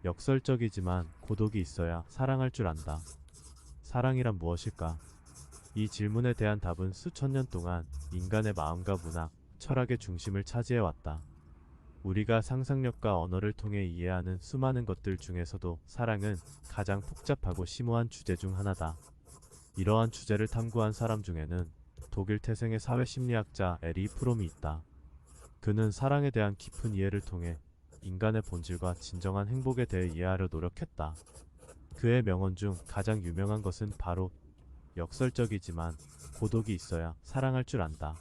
역설적이지만 고독이 있어야 사랑할 줄 안다. 사랑이란 무엇일까? 이 질문에 대한 답은 수천 년 동안 인간의 마음과 문학, 철학의 중심을 차지해왔다. 우리가 상상력과 언어를 통해 이해하는 수많은 것들 중에서도 사랑은 가장 복잡하고 심오한 주제 중 하나다. 이러한 주제를 탐구한 사람 중에는 독일 태생의 사회심리학자 에리 프롬이 있다. 그는 사랑에 대한 깊은 이해를 통해 인간의 본질과 진정한 행복에 대해 이해하려 노력했다. 그의 명언 중 가장 유명한 것은 바로 역설적이지만 고독이 있어야 사랑할 줄 안다.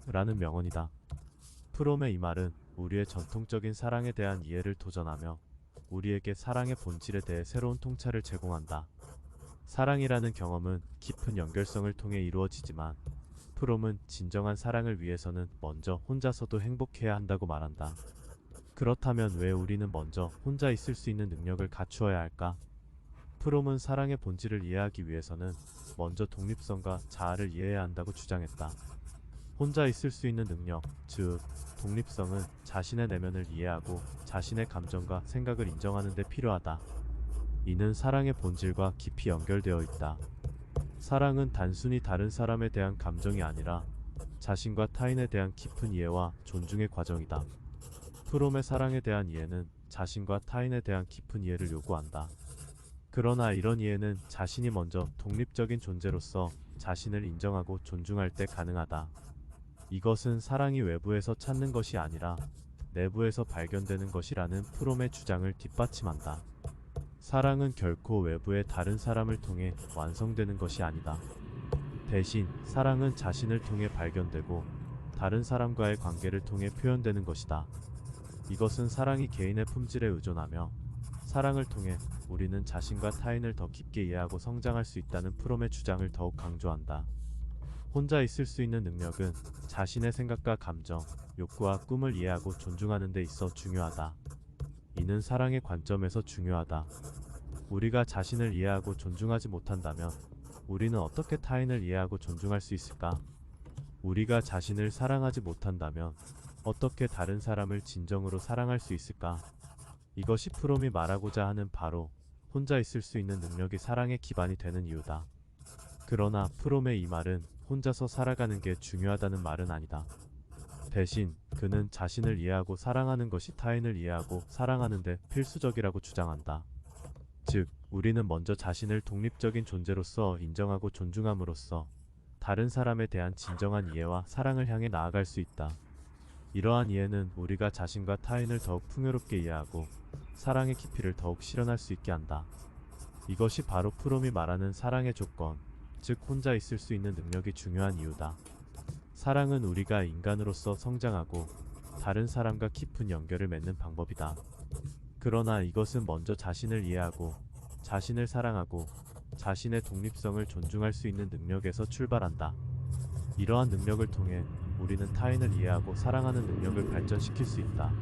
라는 명언이다. 프롬의 이 말은 우리의 전통적인 사랑에 대한 이해를 도전하며 우리에게 사랑의 본질에 대해 새로운 통찰을 제공한다. 사랑이라는 경험은 깊은 연결성을 통해 이루어지지만 프롬은 진정한 사랑을 위해서는 먼저 혼자서도 행복해야 한다고 말한다. 그렇다면 왜 우리는 먼저 혼자 있을 수 있는 능력을 갖추어야 할까? 프롬은 사랑의 본질을 이해하기 위해서는 먼저 독립성과 자아를 이해해야 한다고 주장했다. 혼자 있을 수 있는 능력, 즉 독립성은 자신의 내면을 이해하고 자신의 감정과 생각을 인정하는 데 필요하다. 이는 사랑의 본질과 깊이 연결되어 있다. 사랑은 단순히 다른 사람에 대한 감정이 아니라 자신과 타인에 대한 깊은 이해와 존중의 과정이다. 프롬의 사랑에 대한 이해는 자신과 타인에 대한 깊은 이해를 요구한다. 그러나 이런 이해는 자신이 먼저 독립적인 존재로서 자신을 인정하고 존중할 때 가능하다. 이것은 사랑이 외부에서 찾는 것이 아니라 내부에서 발견되는 것이라는 프롬의 주장을 뒷받침한다. 사랑은 결코 외부의 다른 사람을 통해 완성되는 것이 아니다. 대신 사랑은 자신을 통해 발견되고 다른 사람과의 관계를 통해 표현되는 것이다. 이것은 사랑이 개인의 품질에 의존하며 사랑을 통해 우리는 자신과 타인을 더 깊게 이해하고 성장할 수 있다는 프롬의 주장을 더욱 강조한다. 혼자 있을 수 있는 능력은 자신의 생각과 감정, 욕구와 꿈을 이해하고 존중하는 데 있어 중요하다. 이는 사랑의 관점에서 중요하다. 우리가 자신을 이해하고 존중하지 못한다면 우리는 어떻게 타인을 이해하고 존중할 수 있을까? 우리가 자신을 사랑하지 못한다면 어떻게 다른 사람을 진정으로 사랑할 수 있을까? 이것이 프롬이 말하고자 하는 바로 혼자 있을 수 있는 능력이 사랑의 기반이 되는 이유다. 그러나 프롬의 이 말은 혼자서 살아가는 게 중요하다는 말은 아니다. 대신 그는 자신을 이해하고 사랑하는 것이 타인을 이해하고 사랑하는 데 필수적이라고 주장한다. 즉, 우리는 먼저 자신을 독립적인 존재로서 인정하고 존중함으로써 다른 사람에 대한 진정한 이해와 사랑을 향해 나아갈 수 있다. 이러한 이해는 우리가 자신과 타인을 더욱 풍요롭게 이해하고 사랑의 깊이를 더욱 실현할 수 있게 한다. 이것이 바로 프롬이 말하는 사랑의 조건, 즉 혼자 있을 수 있는 능력이 중요한 이유다. 사랑은 우리가 인간으로서 성장하고 다른 사람과 깊은 연결을 맺는 방법이다. 그러나 이것은 먼저 자신을 이해하고 자신을 사랑하고 자신의 독립성을 존중할 수 있는 능력에서 출발한다. 이러한 능력을 통해 우리는 타인을 이해하고 사랑하는 능력을 발전시킬 수 있다.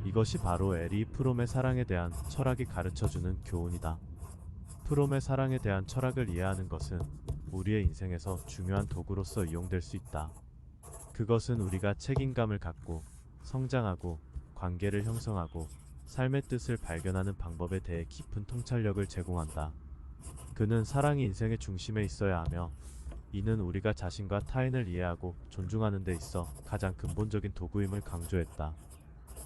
이것이 바로 에리 프롬의 사랑에 대한 철학이 가르쳐주는 교훈이다. 프롬의 사랑에 대한 철학을 이해하는 것은 우리의 인생에서 중요한 도구로서 이용될 수 있다. 그것은 우리가 책임감을 갖고 성장하고 관계를 형성하고 삶의 뜻을 발견하는 방법에 대해 깊은 통찰력을 제공한다. 그는 사랑이 인생의 중심에 있어야 하며 이는 우리가 자신과 타인을 이해하고 존중하는 데 있어 가장 근본적인 도구임을 강조했다.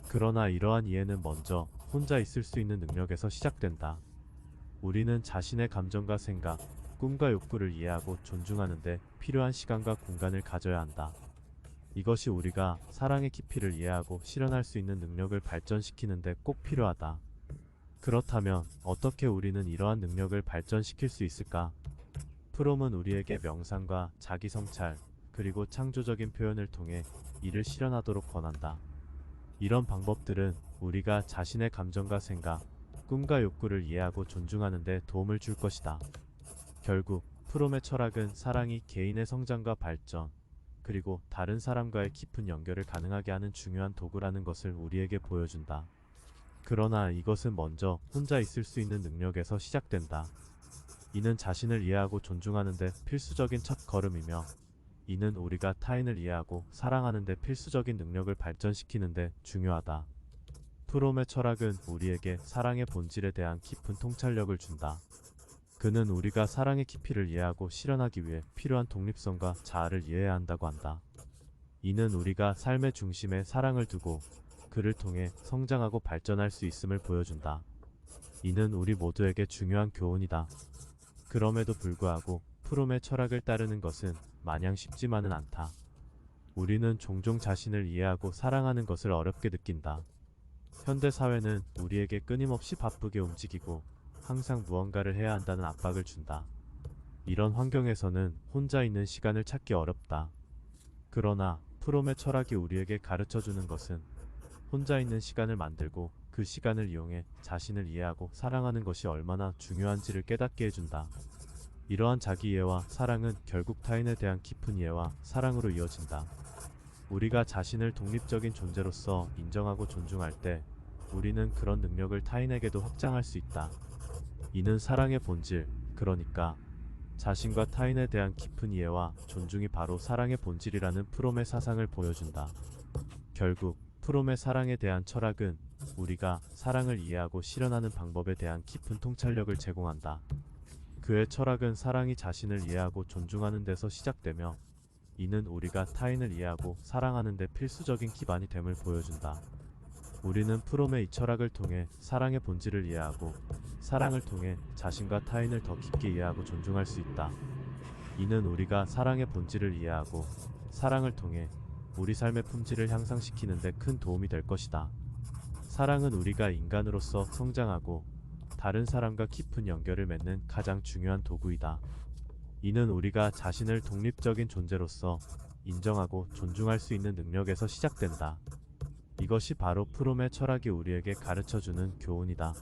그러나 이러한 이해는 먼저 혼자 있을 수 있는 능력에서 시작된다. 우리는 자신의 감정과 생각, 꿈과 욕구를 이해하고 존중하는 데 필요한 시간과 공간을 가져야 한다. 이것이 우리가 사랑의 깊이를 이해하고 실현할 수 있는 능력을 발전시키는 데 꼭 필요하다. 그렇다면 어떻게 우리는 이러한 능력을 발전시킬 수 있을까? 프롬은 우리에게 명상과 자기성찰, 그리고 창조적인 표현을 통해 이를 실현하도록 권한다. 이런 방법들은 우리가 자신의 감정과 생각, 꿈과 욕구를 이해하고 존중하는 데 도움을 줄 것이다. 결국 프롬의 철학은 사랑이 개인의 성장과 발전, 그리고 다른 사람과의 깊은 연결을 가능하게 하는 중요한 도구라는 것을 우리에게 보여준다. 그러나 이것은 먼저 혼자 있을 수 있는 능력에서 시작된다. 이는 자신을 이해하고 존중하는 데 필수적인 첫 걸음이며 이는 우리가 타인을 이해하고 사랑하는 데 필수적인 능력을 발전시키는 데 중요하다. 프롬의 철학은 우리에게 사랑의 본질에 대한 깊은 통찰력을 준다. 그는 우리가 사랑의 깊이를 이해하고 실현하기 위해 필요한 독립성과 자아를 이해해야 한다고 한다. 이는 우리가 삶의 중심에 사랑을 두고 그를 통해 성장하고 발전할 수 있음을 보여준다. 이는 우리 모두에게 중요한 교훈이다. 그럼에도 불구하고 프롬의 철학을 따르는 것은 마냥 쉽지만은 않다. 우리는 종종 자신을 이해하고 사랑하는 것을 어렵게 느낀다. 현대 사회는 우리에게 끊임없이 바쁘게 움직이고 항상 무언가를 해야 한다는 압박을 준다. 이런 환경에서는 혼자 있는 시간을 찾기 어렵다. 그러나 프롬의 철학이 우리에게 가르쳐주는 것은 혼자 있는 시간을 만들고 그 시간을 이용해 자신을 이해하고 사랑하는 것이 얼마나 중요한지를 깨닫게 해준다. 이러한 자기이해와 사랑은 결국 타인에 대한 깊은 이해와 사랑으로 이어진다. 우리가 자신을 독립적인 존재로서 인정하고 존중할 때 우리는 그런 능력을 타인에게도 확장할 수 있다. 이는 사랑의 본질, 그러니까 자신과 타인에 대한 깊은 이해와 존중이 바로 사랑의 본질이라는 프롬의 사상을 보여준다. 결국 프롬의 사랑에 대한 철학은 우리가 사랑을 이해하고 실현하는 방법에 대한 깊은 통찰력을 제공한다. 그의 철학은 사랑이 자신을 이해하고 존중하는 데서 시작되며 이는 우리가 타인을 이해하고 사랑하는 데 필수적인 기반이 됨을 보여준다. 우리는 프롬의 이 철학을 통해 사랑의 본질을 이해하고 사랑을 통해 자신과 타인을 더 깊게 이해하고 존중할 수 있다. 이는 우리가 사랑의 본질을 이해하고 사랑을 통해 우리 삶의 품질을 향상시키는 데 큰 도움이 될 것이다. 사랑은 우리가 인간으로서 성장하고 다른 사람과 깊은 연결을 맺는 가장 중요한 도구이다. 이는 우리가 자신을 독립적인 존재로서 인정하고 존중할 수 있는 능력에서 시작된다. 이것이 바로 프롬의 철학이 우리에게 가르쳐주는 교훈이다.